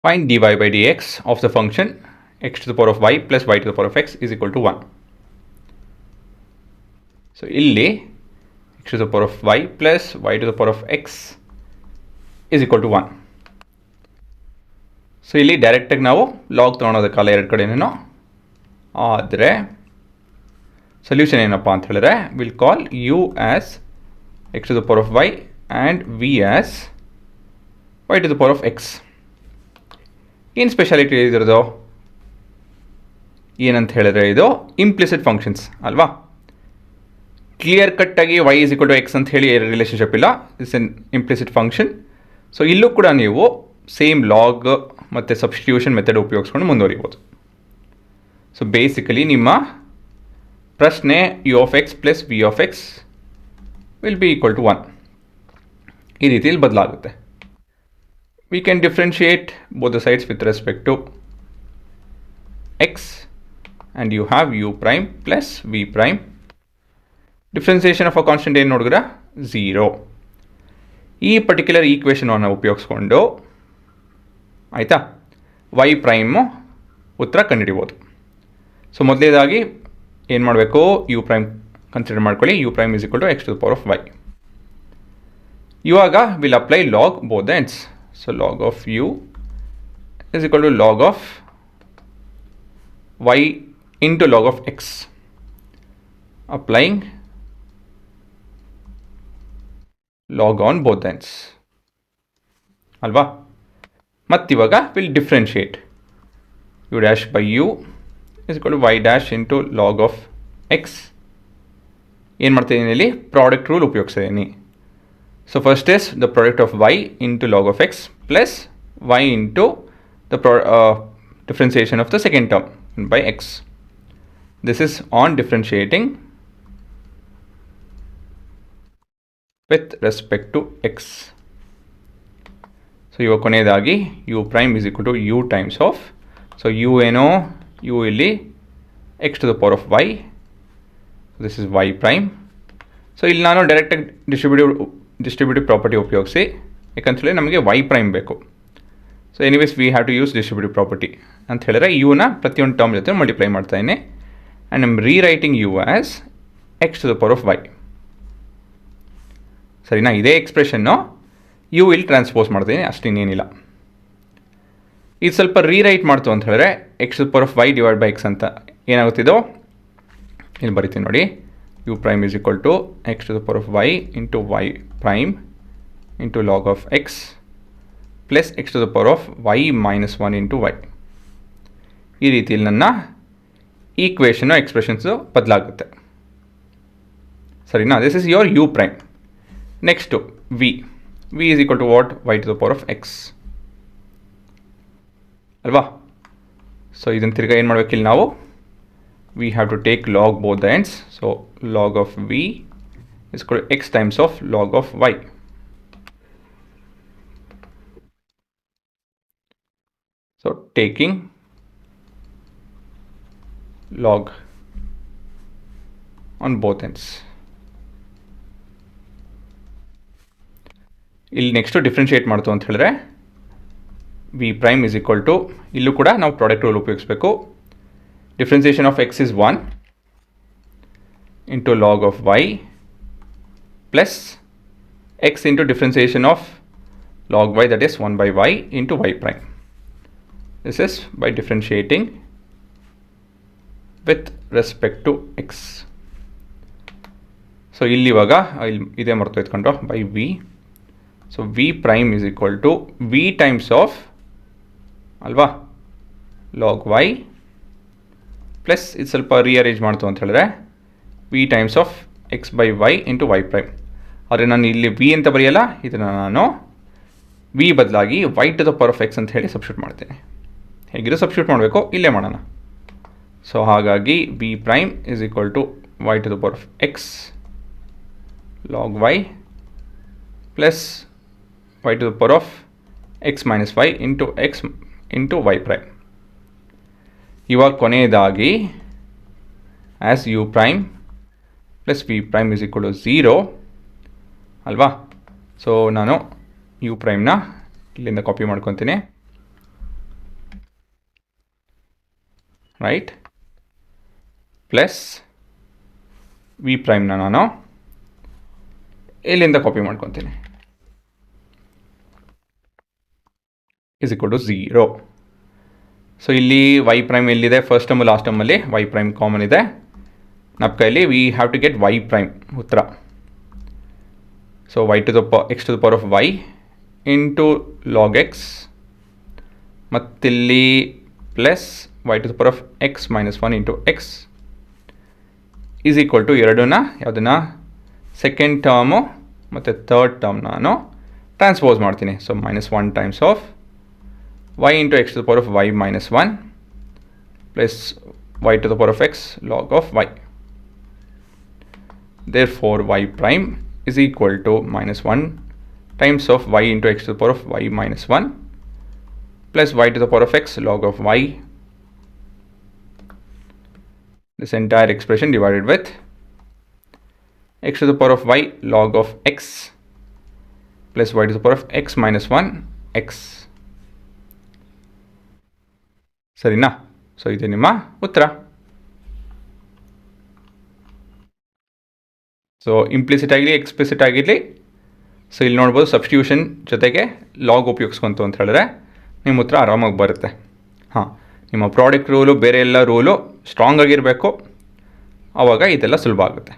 Find dy by dx of the function x to the power of y plus y to the power of x is equal to 1. So ಇಲ್ಲಿ x to the power of y plus y to the power of x is equal to 1. So ಇಲ್ಲಿ ಡೈರೆಕ್ಟಾಗಿ ನಾವು log ತೊಗೊಳೋದಕ್ಕಲ್ಲ ಎರಡು ಕಡೆನೂ. ಆದರೆ solution ಏನಪ್ಪ ಅಂತ ಹೇಳಿದ್ರೆ will call u as x to the power of y and v as y to the power of x. ಏನು ಸ್ಪೆಷಾಲಿಟಿ ಇದ್ರದ್ದು ಏನಂತ ಹೇಳಿದ್ರೆ ಇದು ಇಂಪ್ಲಿಸಿಟ್ ಫಂಕ್ಷನ್ಸ್ ಅಲ್ವಾ. ಕ್ಲಿಯರ್ ಕಟ್ಟಾಗಿ y is equal to x ಅಂತ ಹೇಳಿ ರಿಲೇಷನ್ಶಿಪ್ ಇಲ್ಲ, it's an implicit function. So ಇಲ್ಲೂ ಕೂಡ ನೀವು ಸೇಮ್ ಲಾಗ್ ಮತ್ತು ಸಬ್ಸ್ಟಿಟ್ಯೂಷನ್ ಮೆಥಡ್ ಉಪಯೋಗಿಸ್ಕೊಂಡು ಮುಂದುವರಿಬೋದು. ಸೊ ಬೇಸಿಕಲಿ ನಿಮ್ಮ ಪ್ರಶ್ನೆ u of x plus v of x will be equal to 1 ಈ ರೀತಿಯಲ್ಲಿ ಬದಲಾಗುತ್ತೆ. We can differentiate both the sides with respect to x and you have u prime plus v prime. Differentiation of a constant ಏನು ನೋಡಿದ್ರೆ 0. ಈ particular ಈಕ್ವೇಷನನ್ನು ಉಪಯೋಗಿಸ್ಕೊಂಡು ಆಯಿತಾ Y Prime ಉತ್ತರ ಕಂಡುಹಿಡಿಬೋದು. ಸೊ ಮೊದಲೇದಾಗಿ ಏನು ಮಾಡಬೇಕು, ಯು ಪ್ರೈಮ್ ಕನ್ಸಿಡರ್ ಮಾಡ್ಕೊಳ್ಳಿ. U prime is equal to x to the power of y. ಇವಾಗ will apply log both the ends. So log of u is equal to log of y into log of x, applying log on both ends ಅಲ್ವಾ. ಮತ್ತಿವಾಗ will differentiate u dash by u is equal to y dash into log of x. ಏನು ಮಾಡ್ತಿದ್ದೀನಿ ಇಲ್ಲಿ product rule ಉಪಯೋಗಿಸಿದ್ದೀನಿ. So first is the product of y into log of x plus y into the differentiation of the second term by x. This is on differentiating with respect to x. So ಇವಾಗ ಕೊನೆಯದಾಗಿ u prime is equal to u times of, so u ಏನೋ u ಇಲ್ಲಿ x to the power of y, this is y prime. So ಇಲ್ಲಿ ನಾನು ಡೈರೆಕ್ಟಾಗಿ distributive property ಉಪಯೋಗಿಸಿ, ಯಾಕಂತೇಳಿ ನಮಗೆ ವೈ ಪ್ರೈಮ್ ಬೇಕು. So anyways we have to use distributive property ಅಂತ ಹೇಳಿದ್ರೆ ಯುನ ಪ್ರತಿಯೊಂದು ಟರ್ಮ್ ಜೊತೆ ಮಲ್ಟಿಪ್ಲೈ ಮಾಡ್ತಾಯಿದ್ದೀನಿ and I'm rewriting u as x to the power of y. ಸರಿನಾ, ಇದೇ ಎಕ್ಸ್ಪ್ರೆಷನ್ನು ಯು ಇಲ್ಲಿ ಟ್ರಾನ್ಸ್ಪೋಸ್ ಮಾಡ್ತೀನಿ, ಅಷ್ಟೇನೇನಿಲ್ಲ. ಇದು ಸ್ವಲ್ಪ ರೀರೈಟ್ ಮಾಡ್ತು ಅಂತ ಹೇಳಿದ್ರೆ x to the power of y divide by x ಅಂತ ಏನಾಗುತ್ತಿದೋ ಇಲ್ಲಿ ಬರಿತೀನಿ ನೋಡಿ. U prime is equal to x to the power of y into y prime into log of x plus x to the power of y minus 1 into y. ಈ ರೀತಿಯಲ್ಲಿ ನನ್ನ ಈಕ್ವೇಷನ್ನು expressions ಬದಲಾಗುತ್ತೆ. ಸರಿನಾ, this is your u prime. Next v is equal to what? y to the power of x ಅಲ್ವಾ. So ಇದನ್ನು ತಿರ್ಗಾ ಏನು ಮಾಡಬೇಕಿಲ್ಲ ನಾವು, we have to take log both the ends. So log of v is equal to x times of log of y. So taking log on both ends. ಇಲ್ಲಿ next differentiate ಮಾಡ್ತು ಅಂತ ಹೇಳಿದ್ರೆ v prime is equal to, ಇಲ್ಲೂ ಕೂಡ ನಾವು product rule ಉಪಯೋಗಿಸ್ಬೇಕು. Differentiation of x is 1 into log of y plus x into differentiation of log y, that is 1 by y into y prime. This is by differentiating with respect to x. So ಇಲ್ಲಿ ಇವಾಗ ಇದೇ ಮರ್ತು ಎತ್ಕೊಂಡು by v. So v prime is equal to v times of ಅಲ್ವಾ log y plus ಇದು ಸ್ವಲ್ಪ rearrange ಮಾಡ್ತು ಅಂತ ಹೇಳಿದ್ರೆ v times of x by y into y prime. ಆದರೆ ನಾನು ಇಲ್ಲಿ ವಿ ಅಂತ ಬರೆಯಲ್ಲ, ಇದನ್ನು ನಾನು ವಿ ಬದಲಾಗಿ y to the power of x ಅಂತ ಹೇಳಿ ಸಬ್ಸ್ಟಿಟ್ಯೂಟ್ ಮಾಡ್ತೇನೆ. ಹೇಗಿರೋ ಸಬ್ಸ್ಟಿಟ್ಯೂಟ್ ಮಾಡಬೇಕು, ಇಲ್ಲೇ ಮಾಡೋಣ. ಸೊ ಹಾಗಾಗಿ v prime is equal to y to the power of x log y plus y to the power of x minus y into x into y prime. ಇವಾಗ ಕೊನೆಯದಾಗಿ as u prime plus v prime is equal to 0 ಅಲ್ವಾ. So ನಾನು you ಪ್ರೈಮ್ನ ಇಲ್ಲಿಂದ copy ಮಾಡ್ಕೊತೀನಿ right, plus V ಪ್ರೈಮ್ನ ನಾನು ಇಲ್ಲಿಂದ copy ಮಾಡ್ಕೊತೀನಿ, is equal to 0. So ಇಲ್ಲಿ ವೈ ಪ್ರೈಮ್ ಎಲ್ಲಿದೆ, ಫಸ್ಟ್ ಟರ್ಮು ಲಾಸ್ಟ್ ಟರ್ಮಲ್ಲಿ ವೈ ಪ್ರೈಮ್ ಕಾಮನ್ ಇದೆ ನಮ್ಮ ಕೈಯಲ್ಲಿ. We have to get y prime ಉತ್ತರ. So x to the power of y into log x, ಮತ್ತಿಲ್ಲಿ plus y to the power of x minus 1 into x is equal to ಎರಡನ್ನ ಯಾವುದನ್ನ second term ಮತ್ತು third term ನಾನು transpose ಮಾಡ್ತೀನಿ. So -1 times of y into x to the power of y minus 1 plus y to the power of x log of y. Therefore, y prime is equal to -1 times of y into x to the power of y minus 1 plus y to the power of x log of y. This entire expression divided with x to the power of y log of x plus y to the power of x minus 1 x. ಸರಿನಾ? So ಇದು ನಿಮ್ಮ ಉತ್ತರ. So implicit ಆಗಿರಲಿ explicit ಆಗಿರಲಿ, so ಇಲ್ಲಿ ನೋಡ್ಬೋದು substitution ಜೊತೆಗೆ log ಉಪಯೋಗಿಸ್ಕೊಂತು ಅಂತ ಹೇಳಿದ್ರೆ ನಿಮ್ಮ ಉತ್ತರ ಆರಾಮಾಗಿ ಬರುತ್ತೆ. ಹಾಂ, ನಿಮ್ಮ ಪ್ರಾಡಕ್ಟ್ ರೂಲು ಬೇರೆ ಎಲ್ಲ ರೂಲು ಸ್ಟ್ರಾಂಗ್ ಆಗಿರಬೇಕು, ಆವಾಗ ಇದೆಲ್ಲ ಸುಲಭ ಆಗುತ್ತೆ.